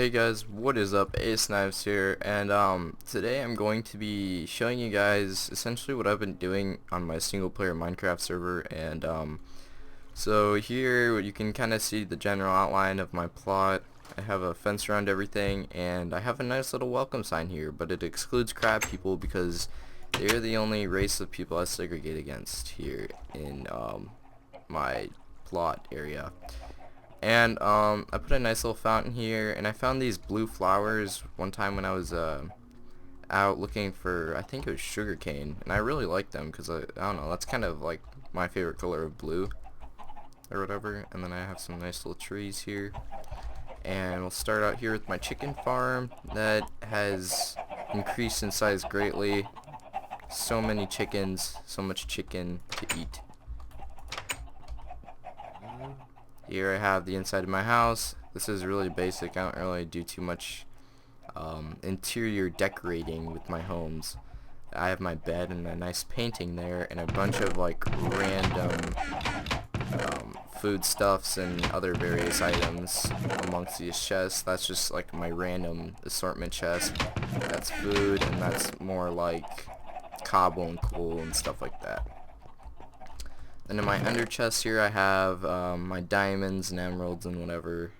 Hey guys, what is up? AceKnifes here, and today I'm going to be showing you guys essentially what I've been doing on my single player Minecraft server. And so here you can kind of see the general outline of my plot. I have a fence around everything, and I have a nice little welcome sign here, but it excludes crab people because they're the only race of people I segregate against here in my plot area. And I put a nice little fountain here, and I found these blue flowers one time when I was out looking for, I think it was sugarcane, and I really like them because I don't know, that's kind of like my favorite color of blue or whatever. And then I have some nice little trees here, and we'll start out here with my chicken farm that has increased in size greatly. So many chickens, so much chicken to eat. Here I have the inside of my house. This is really basic. I don't really do too much interior decorating with my homes. I have my bed and a nice painting there, and a bunch of like random foodstuffs and other various items amongst these chests. That's just like my random assortment chest. That's food, and that's more like cobble and coal and stuff like that. And in my under chest here I have my diamonds and emeralds and whatever.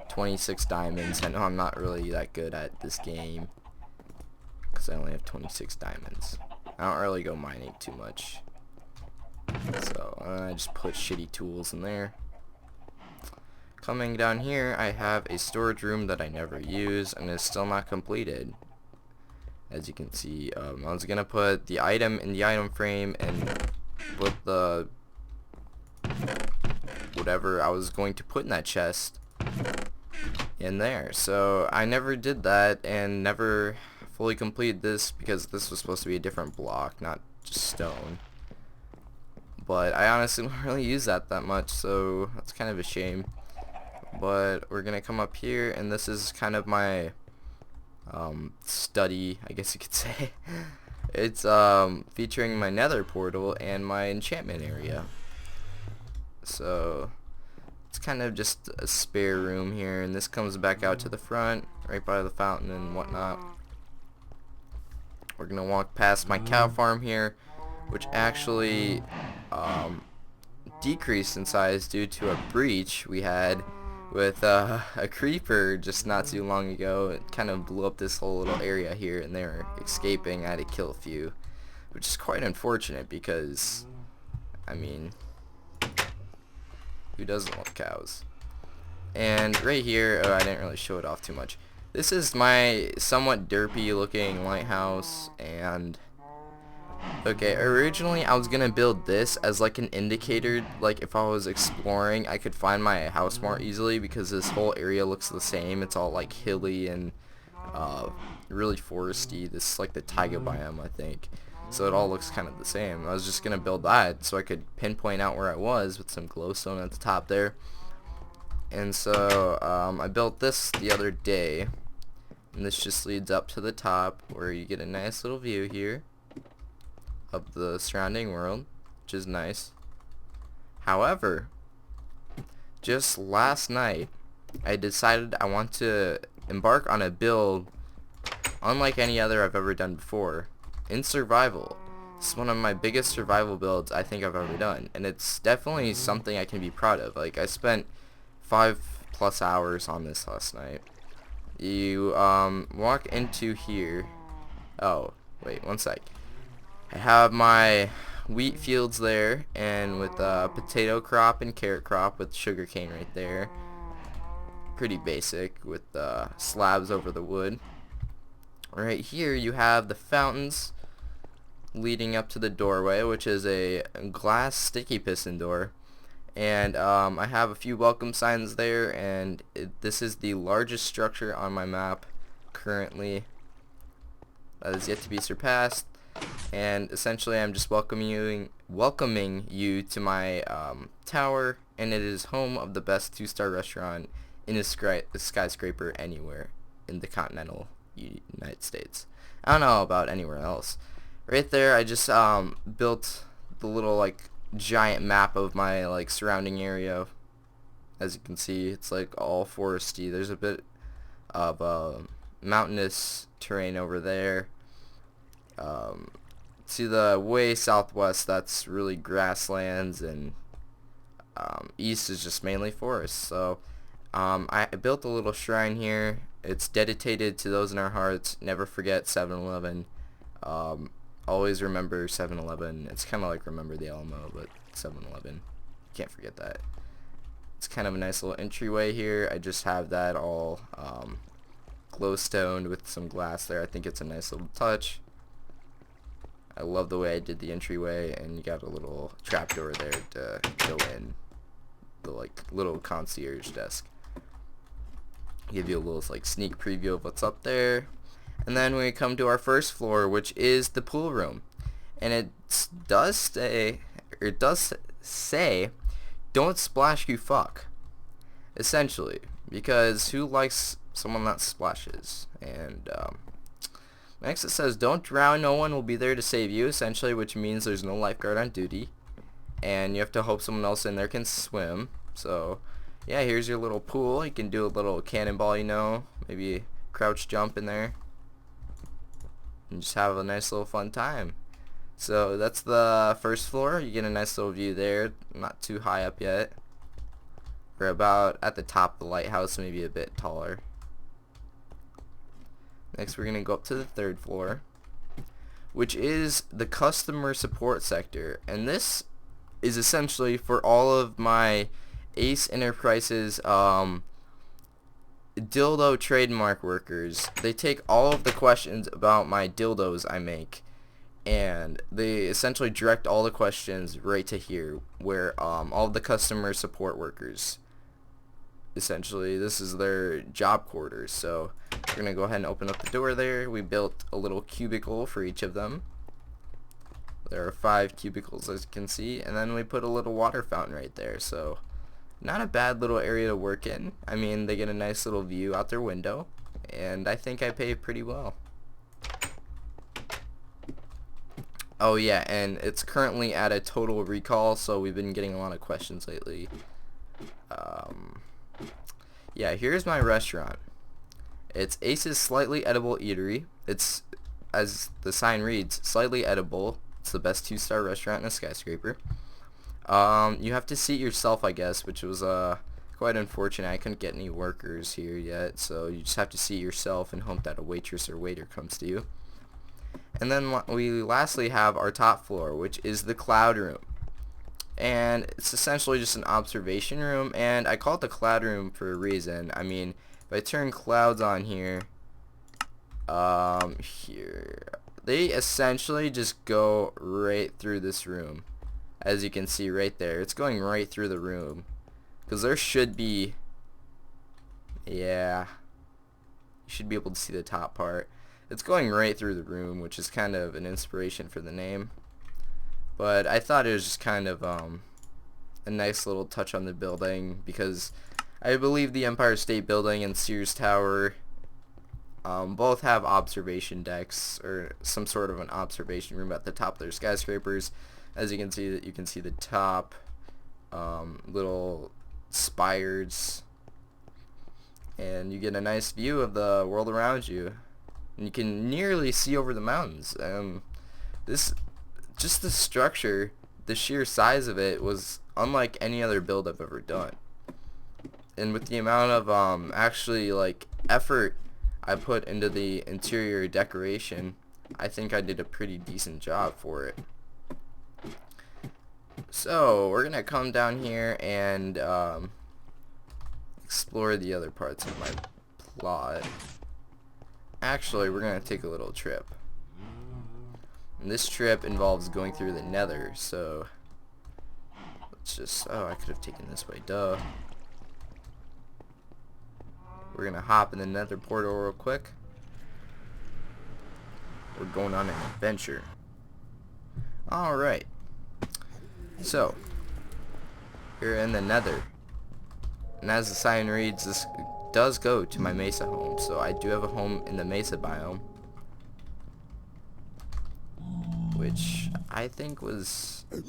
26 diamonds. I know I'm not really that good at this game because I only have 26 diamonds. I don't really go mining too much, so I just put shitty tools in there. Coming down here I have a storage room that I never use and is still not completed. As you can see, I was gonna put the item in the item frame and put the whatever I was going to put in that chest in there. So I never did that and never fully completed this because this was supposed to be a different block, not just stone. But I honestly don't really use that much, so that's kind of a shame. But we're gonna come up here, and this is kind of my study, I guess you could say. It's featuring my nether portal and my enchantment area. So it's kind of just a spare room here, and this comes back out to the front right by the fountain and whatnot. We're gonna walk past my cow farm here, which actually decreased in size due to a breach we had with a creeper just not too long ago. It kind of blew up this whole little area here, and they were escaping. I had to kill a few, which is quite unfortunate because, I mean, who doesn't love cows? And right here, I didn't really show it off too much. This is my somewhat derpy looking lighthouse, and okay, originally I was gonna build this as like an indicator, like if I was exploring I could find my house more easily because this whole area looks the same. It's all like hilly and really foresty. This is like the taiga biome, I think, so it all looks kind of the same. I was just gonna build that so I could pinpoint out where I was with some glowstone at the top there. And so I built this the other day, and this just leads up to the top where you get a nice little view here of the surrounding world, which is nice. However, just last night I decided I want to embark on a build unlike any other I've ever done before in survival. It's one of my biggest survival builds I think I've ever done, and it's definitely something I can be proud of. Like, I spent 5+ hours on this last night. You walk into here. Oh wait, one sec. I have my wheat fields there, and with a potato crop and carrot crop with sugarcane right there. Pretty basic with slabs over the wood. Right here you have the fountains leading up to the doorway, which is a glass sticky piston door. And I have a few welcome signs there, and this is the largest structure on my map currently that is yet to be surpassed. And essentially I'm just welcoming you to my tower, and it is home of the best 2-star restaurant in a skyscraper anywhere in the continental United States. I don't know about anywhere else. Right there I just built the little like giant map of my like surrounding area As you can see, it's like all foresty. There's a bit of mountainous terrain over there. To the way southwest, that's really grasslands, and east is just mainly forest. So I built a little shrine here. It's dedicated to those in our hearts. Never forget 7-Eleven. Always remember 7-Eleven. It's kind of like remember the Alamo, but 7-Eleven. Can't forget that. It's kind of a nice little entryway here. I just have that all glowstoned with some glass there. I think it's a nice little touch. I love the way I did the entryway, and you got a little trapdoor there to go in. The like little concierge desk. Give you a little like sneak preview of what's up there. And then we come to our first floor, which is the pool room. And it does say, don't splash, you fuck. Essentially, because who likes someone that splashes? And next it says, don't drown, no one will be there to save you, essentially, which means there's no lifeguard on duty. And you have to hope someone else in there can swim. So, yeah, here's your little pool. You can do a little cannonball, you know, maybe crouch jump in there. And just have a nice little fun time. So, that's the first floor. You get a nice little view there. Not too high up yet. We're about at the top of the lighthouse, maybe a bit taller. Next we're going to go up to the third floor, which is the customer support sector. And this is essentially for all of my AceKnifes dildo trademark workers. They take all of the questions about my dildos I make, and they essentially direct all the questions right to here, where all of the customer support workers, essentially, this is their job quarters. So we're going to go ahead and open up the door there. We built a little cubicle for each of them. There are 5 cubicles, as you can see, and then we put a little water fountain right there. So not a bad little area to work in. I mean, they get a nice little view out their window, and I think I pay pretty well. Oh yeah, and it's currently at a total recall, so we've been getting a lot of questions lately. Yeah, here's my restaurant. It's Ace's Slightly Edible Eatery. It's, as the sign reads, slightly edible. It's the best 2-star restaurant in a skyscraper. You have to seat yourself, I guess, which was quite unfortunate. I couldn't get any workers here yet, so you just have to seat yourself and hope that a waitress or waiter comes to you. And then we lastly have our top floor, which is the cloud room. And it's essentially just an observation room, and I call it the cloud room for a reason. I mean, if I turn clouds on here, they essentially just go right through this room. As you can see right there, it's going right through the room, because there should be, yeah, you should be able to see the top part. It's going right through the room, which is kind of an inspiration for the name. But I thought it was just kind of a nice little touch on the building, because I believe the Empire State Building and Sears Tower both have observation decks, or some sort of an observation room at the top of their skyscrapers. As you can see the top little spires, and you get a nice view of the world around you, and you can nearly see over the mountains. Just the structure, the sheer size of it was unlike any other build I've ever done. And with the amount of actually like effort I put into the interior decoration, I think I did a pretty decent job for it. So we're gonna come down here and explore the other parts of my plot. Actually, we're gonna take a little trip. And this trip involves going through the nether, so let's just, oh, I could have taken this way, duh. We're gonna hop in the nether portal real quick. We're going on an adventure. Alright. So, you're in the nether. And as the sign reads, this does go to my mesa home, so I do have a home in the mesa biome, which I think was... Oh,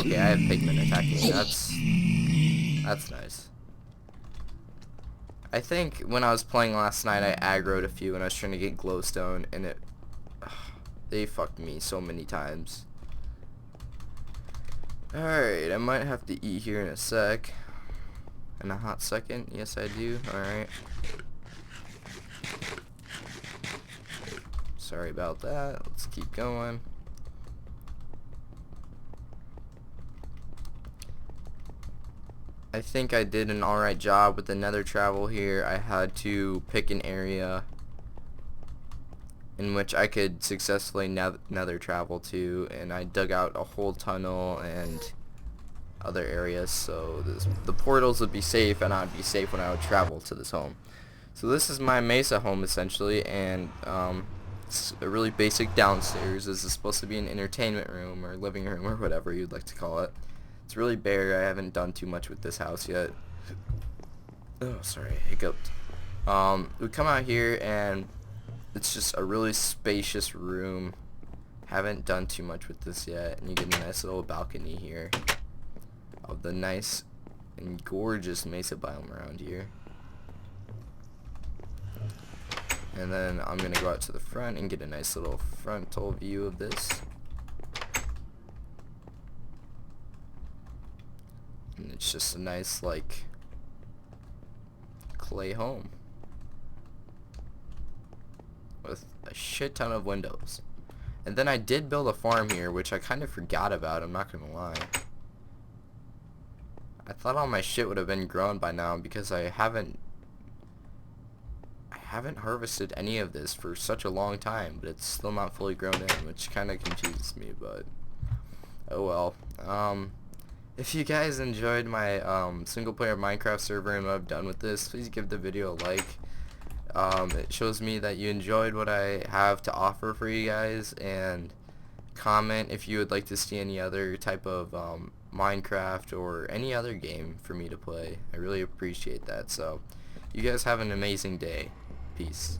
okay, I have pigmen attacking me. That's nice. I think when I was playing last night, I aggroed a few and I was trying to get glowstone, and they fucked me so many times. Alright, I might have to eat here in a sec. In a hot second. Yes, I do. Alright. Sorry about that. Let's keep going. I think I did an alright job with the nether travel here. I had to pick an area in which I could successfully nether travel to, and I dug out a whole tunnel and other areas so the portals would be safe and I would be safe when I would travel to this home. So this is my Mesa home essentially, and it's a really basic downstairs. This is supposed to be an entertainment room or living room or whatever you'd like to call it. It's really bare. I haven't done too much with this house yet. Oh, sorry, I hiccuped. We come out here and it's just a really spacious room. Haven't done too much with this yet, and you get a nice little balcony here of the nice and gorgeous mesa biome around here. And then I'm gonna go out to the front and get a nice little frontal view of this. And it's just a nice, like, clay home with a shit ton of windows. And then I did build a farm here, which I kind of forgot about, I'm not gonna lie. I thought all my shit would have been grown by now because I haven't harvested any of this for such a long time, but it's still not fully grown in, which kind of confuses me, but oh well. If you guys enjoyed my single player Minecraft server and what I've done with this, please give the video a like. It shows me that you enjoyed what I have to offer for you guys, and comment if you would like to see any other type of Minecraft or any other game for me to play. I really appreciate that. So you guys have an amazing day. Peace.